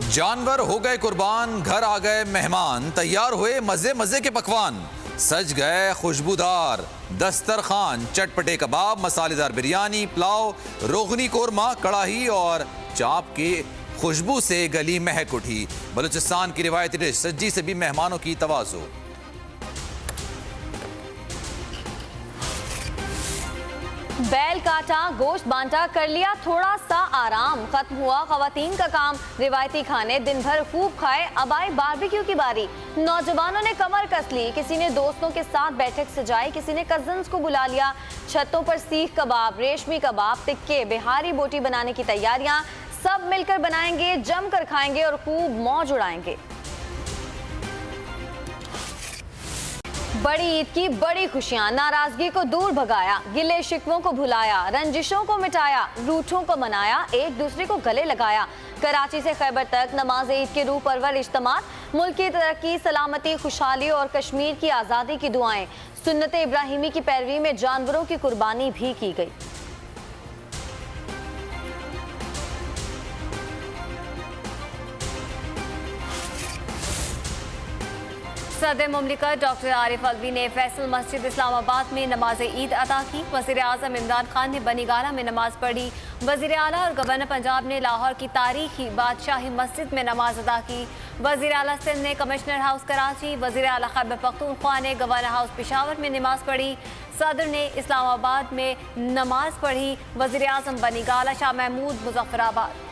जानवर हो गए कुर्बान, घर आ गए मेहमान, तैयार हुए मजे मजे के पकवान, सज गए खुशबूदार दस्तरखान, चटपटे कबाब, मसालेदार बिरयानी, पुलाव, रोगनी कोरमा, कड़ाही और चाप की खुशबू से गली महक उठी। बलूचिस्तान की रिवायती डिश सज्जी से भी मेहमानों की तवाज़ो। बैल काटा, गोश्त बांटा, कर लिया थोड़ा सा आराम, खत्म हुआ खवातीन का काम। रिवायती खाने दिन भर खूब खाए, अब आई बारबेक्यू की बारी। नौजवानों ने कमर कस ली, किसी ने दोस्तों के साथ बैठक सजाई, किसी ने कजन्स को बुला लिया। छतों पर सीख कबाब, रेशमी कबाब, टिक्के, बिहारी बोटी बनाने की तैयारियां। सब मिलकर बनाएंगे, जमकर खाएंगे और खूब मौज उड़ाएंगे। बड़ी ईद की बड़ी खुशियां, नाराजगी को दूर भगाया, गिले शिकवों को भुलाया, रंजिशों को मिटाया, रूठों को मनाया, एक दूसरे को गले लगाया। कराची से खैबर तक नमाज ईद के रूह परवर इज्तिमात, मुल्क की तरक्की, सलामती, खुशहाली और कश्मीर की आज़ादी की दुआएं। सुन्नत इब्राहिमी की पैरवी में जानवरों की कुर्बानी भी की गई। सदर मुमलिकत डॉक्टर आरिफ अलवी ने फैसल मस्जिद इस्लामाबाद में नमाज ईद अदा की। वज़ीर आज़म इमरान खान ने बनीगाला में नमाज पढ़ी। वज़ीर आला और गवर्नर पंजाब ने लाहौर की तारीखी बादशाही मस्जिद में नमाज अदा की। वज़ीर आला सिंध ने कमिश्नर हाउस कराची, वज़ीर आला खैबर पख्तूनख्वा ने गवर्नर हाउस पेशावर में नमाज पढ़ी। सदर ने इस्लामाबाद में नमाज पढ़ी। वज़ीर आज़म बनीगाला, शाह महमूद मुजफ्फराबाद।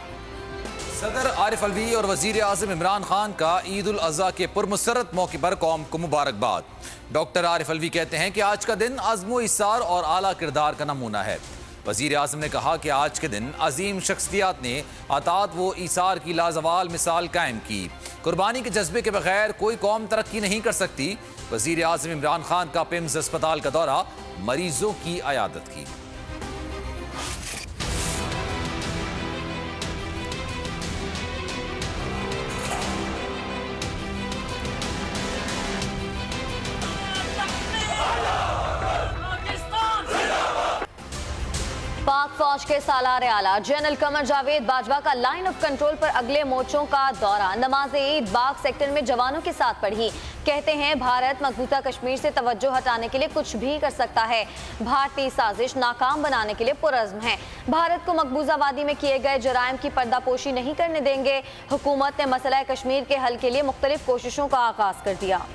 सदर आरिफ अलवी और वजीर आज़म इमरान खान का ईद उल अज़हा के पुरमसरत मौके पर कौम को मुबारकबाद। डॉक्टर आरिफ अलवी कहते हैं कि आज का दिन अज़्म इसार और आला किरदार का नमूना है। वजीर आज़म ने कहा कि आज के दिन अजीम शख्सियात ने अतात व ईसार की लाजवाल मिसाल कायम की। कुर्बानी के जज्बे के बगैर कोई कौम तरक्की नहीं कर सकती। वजीर आज़म इमरान खान का पिम्स अस्पताल का दौरा, मरीजों की अयादत की। पाक फौज के सालारे आला जनरल कमर जावेद बाजवा का लाइन ऑफ कंट्रोल पर अगले मोर्चों का दौरा। नमाज ईद बाग सेक्टर में जवानों के साथ पढ़ी। कहते हैं भारत मकबूजा कश्मीर से तवज्जो हटाने के लिए कुछ भी कर सकता है। भारतीय साजिश नाकाम बनाने के लिए पुरज़्म है। भारत को मकबूजा वादी में किए गए जराइम की पर्दापोशी नहीं करने देंगे। हुकूमत ने मसला कश्मीर के हल के लिए मुख्तलिफ कोशिशों का आगाज कर दिया।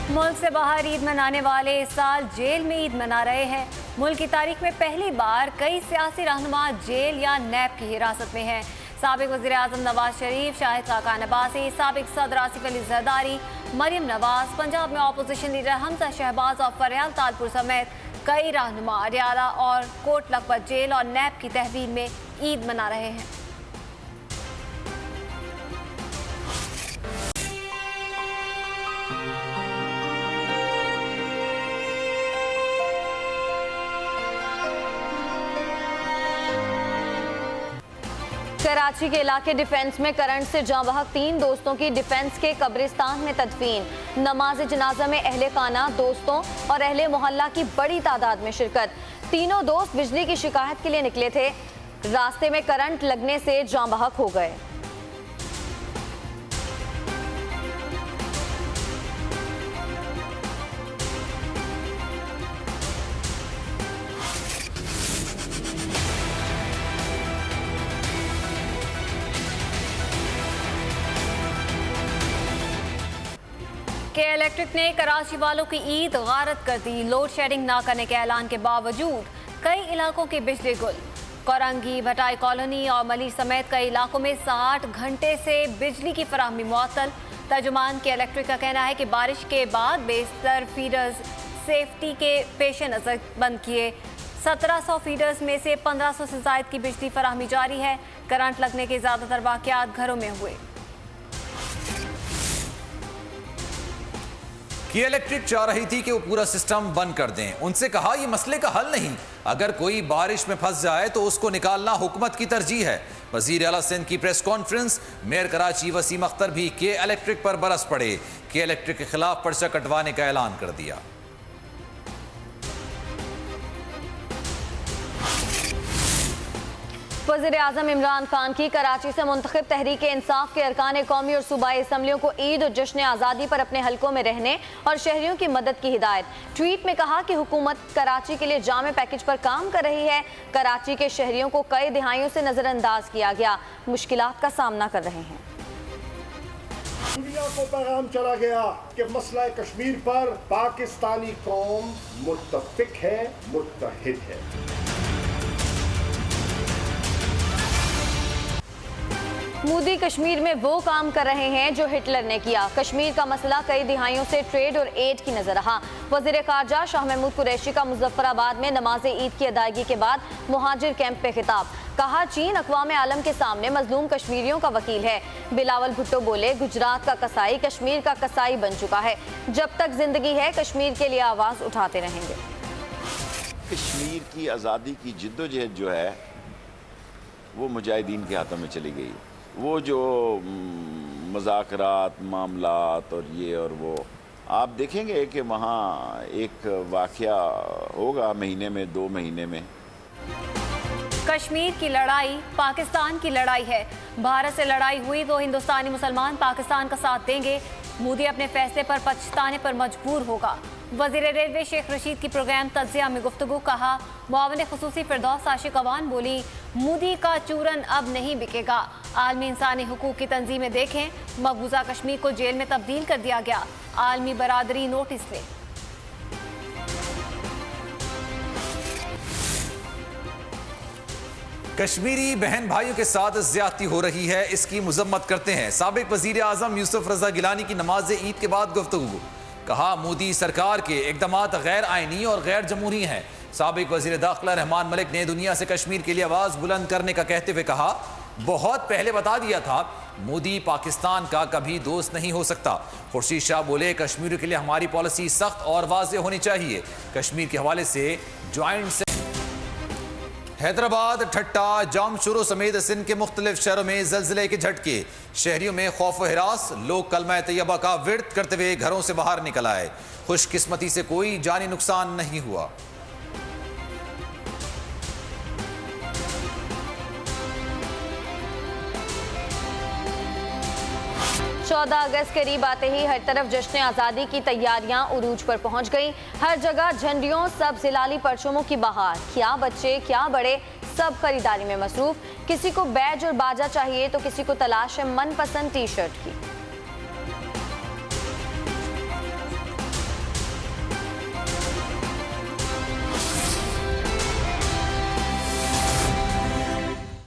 मुल्क से बाहर ईद मनाने वाले इस साल जेल में ईद मना रहे हैं। मुल्क की तारीख में पहली बार कई सियासी रहनुमा जेल या नैब की हिरासत में हैं। साबिक वज़ीर आज़म नवाज शरीफ, शाहिद खाकान अब्बासी, साबिक सदर आसिफ अली जरदारी, मरियम नवाज, पंजाब में अपोजिशन लीडर हमजा शहबाज और फरियाल तालपुर समेत कई रहनुमा रियाला और कोट लखपत जेल और नैब की तहवील में ईद मना रहे हैं। कराची के इलाके डिफेंस में करंट से जाँ बहक 3 दोस्तों की डिफेंस के कब्रिस्तान में तदफीन। नमाज जनाजा में अहले खाना, दोस्तों और अहले मोहल्ला की बड़ी तादाद में शिरकत। तीनों दोस्त बिजली की शिकायत के लिए निकले थे, रास्ते में करंट लगने से जाँ बहक हो गए। के इलेक्ट्रिक ने कराची वालों की ईद गारत कर दी। लोड शेडिंग ना करने के ऐलान के बावजूद कई इलाकों की बिजली गुल। कोरंगी, भटाई कॉलोनी और मलिर समेत कई इलाकों में 60 घंटे से बिजली की फराहमी मुअत्तल। तर्जुमान के इलेक्ट्रिक का कहना है कि बारिश के बाद बेशतर फीडर्स सेफ्टी के पेश नज़र बंद किए। 1700 फीडर्स में से 1500 से ज़ायद की बिजली फराहमी जारी है। करंट लगने के ज़्यादातर वाक़यात घरों में हुए। कि इलेक्ट्रिक चाह रही थी कि वो पूरा सिस्टम बंद कर दें। उनसे कहा ये मसले का हल नहीं, अगर कोई बारिश में फंस जाए तो उसको निकालना हुकूमत की तरजीह है। वजीर आला सिंध की press conference, mayor Karachi Wasim Akhtar भी के इलेक्ट्रिक पर बरस पड़े। के इलेक्ट्रिक के खिलाफ पर्चा कटवाने का ऐलान कर दिया। वज़ीर आज़म इमरान खान की कराची से मुंतखब तहरीक इंसाफ के अरकान कौमी और सूबाई असम्बलियों को ईद और जश्न आज़ादी पर अपने हलकों में रहने और शहरियों की मदद की हिदायत। ट्वीट में कहा कि हुकूमत कराची के लिए जामे पैकेज पर काम कर रही है। कराची के शहरियों को कई दिहाइयों से नज़रअंदाज किया गया, मुश्किलात का सामना कर रहे हैं। दुनिया को पैगाम चला गया कि मसला कश्मीर पर पाकिस्तानी कौम मुत्तफिक है, मुत्तहिद है। मोदी कश्मीर में वो काम कर रहे हैं जो हिटलर ने किया। कश्मीर का मसला कई दिहाइयों से ट्रेड और एड की नजर रहा। वज़ीर ख़ारजा शाह महमूद कुरैशी का मुज़फ्फराबाद में नमाज ईद की अदायगी के बाद मुहाजिर कैंप पे खिताब। कहा चीन अक़वाम आलम के सामने मजलूम कश्मीरियों का वकील है। बिलावल भुट्टो बोले गुजरात का कसाई कश्मीर का कसाई बन चुका है। जब तक जिंदगी है कश्मीर के लिए आवाज़ उठाते रहेंगे। कश्मीर की आज़ादी की जिद्दोजहद जो है वो मुजाहिदीन के हाथों में चली गई। वो जो मज़ाकरात मामलात और ये और वो, आप देखेंगे कि वहाँ एक वाक़या होगा महीने में 2 महीने में। कश्मीर की लड़ाई पाकिस्तान की लड़ाई है। भारत से लड़ाई हुई तो हिंदुस्तानी मुसलमान पाकिस्तान का साथ देंगे। मोदी अपने फैसले पर पछताने पर मजबूर होगा। वज़ीर रेलवे शेख रशीद की प्रोग्राम तज्ज़िया में गुफ्तगू। कहा मुआविन ख़ुसूसी फिरदौस आशिक अवान बोली मोदी का चूरन अब नहीं बिकेगा। आलमी इंसानी हुकूक की तंजीमें देखें, मकबूजा कश्मीर को जेल में तब्दील कर दिया गया। आलमी बरादरी नोटिस ले। कश्मीरी बहन भाइयों के साथ ज्यादती हो रही है, इसकी मुजम्मत करते हैं। साबिक वजीर आजम यूसुफ रजा गिलानी की नमाज ईद के बाद गुफ्तगू। कहा मोदी सरकार के इक़दामात गैर आइनी और गैर जमहूरी हैं। साबिक वजीर दाखिला रहमान मलिक ने दुनिया से कश्मीर के लिए आवाज़ बुलंद करने का कहते हुए कहा बहुत पहले बता दिया था मोदी पाकिस्तान का कभी दोस्त नहीं हो सकता। खुर्शीद शाह बोले कश्मीर के लिए हमारी पॉलिसी सख्त और वाज़ेह होनी चाहिए। कश्मीर के हवाले से ज्वाइंट से हैदराबाद, ठट्टा, जामशुरू समेत सिंध के मुख्तलिफ शहरों में ज़लज़ले के झटके। शहरियों में खौफ व हिरास। लोग कलमा तैयबा का विर्द करते हुए घरों से बाहर निकल आए। खुशकिस्मती से कोई जानी नुकसान नहीं हुआ। 14 अगस्त करीब आते ही हर तरफ जश्न आज़ादी की तैयारियां उरूज पर पहुंच गई। हर जगह झंडियों, सब जिलाली परचमों की बहार। क्या बच्चे क्या बड़े, सब खरीदारी में मसरूफ। किसी को बैज और बाजा चाहिए तो किसी को तलाश है मनपसंद टी शर्ट की।